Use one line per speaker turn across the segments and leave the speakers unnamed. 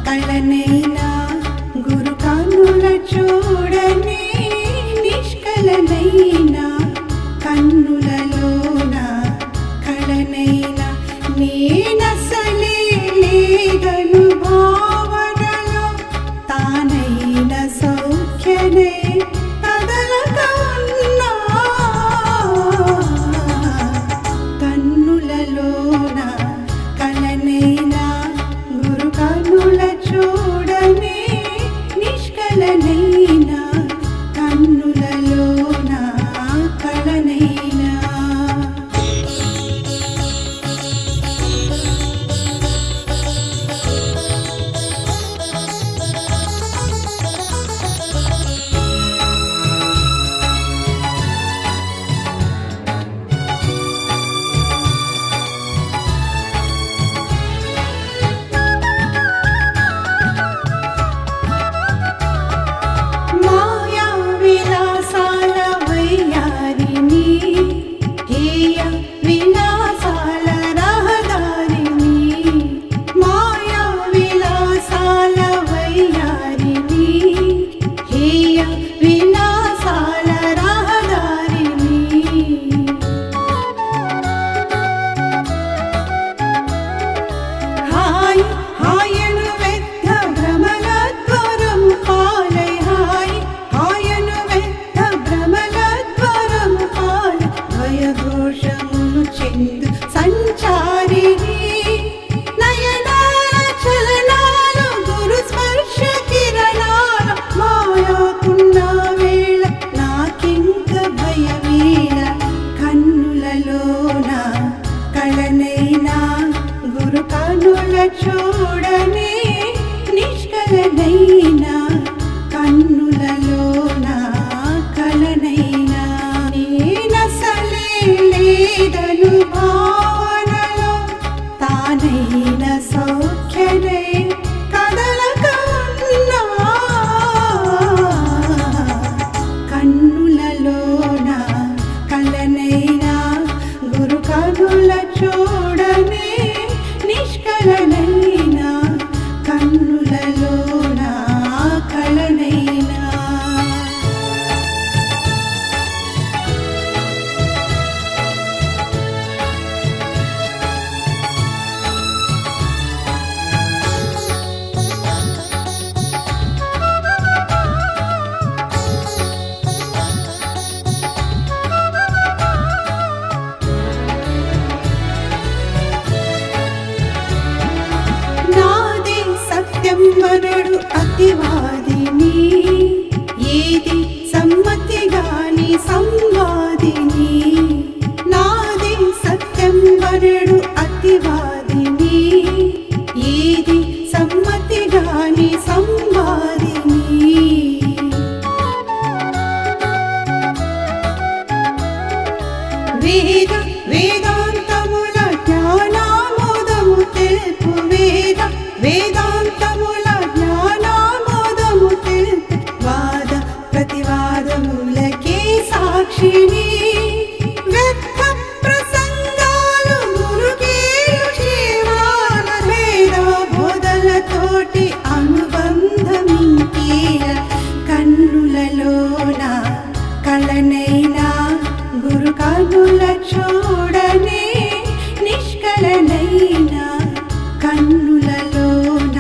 కళనైనా గురు కన్నుల చూడనే నిష్కలనైనా కన్నులలోన కళనైనా నేనసలే లేదను భావనలో తానైన సౌఖ్యనే కదలక ఉన్నా కన్నులలోన కళనైనా గురు కన్నుల చూడనే నిష్కలనైనా కన్నులలోన కళనైనా చూడనే నిష్కలనైనా కన్నులలోన కళనైనా నేనసలే లేదను భావనలో తానైన సౌఖ్యనే కదలక ఉన్నా కన్నులలోన కళనైనా గురు కన్నుల చూడనే నిష్కలనైనా కన్నులలోన కళనైనా వనడు అతివాదిని ఏది సమ్మతి గాని సంవాదిని నాది సత్యం వనడు అతివాదిని ఏది సమ్మతి గాని సంవాదిని వేద వేదాంతముల జ్ఞానామోదము తెలుపు వేద వేదాంతముల సాక్షిని వ్యర్థ ప్రసంగాలు గురుకేలు జీవాల వేద బోధలతోటి అనుబంధమింకేల కన్నులలోన కళనైనా గురు కన్నుల చూడనే నిష్కలనైనా కన్నులలోన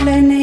కలనైనా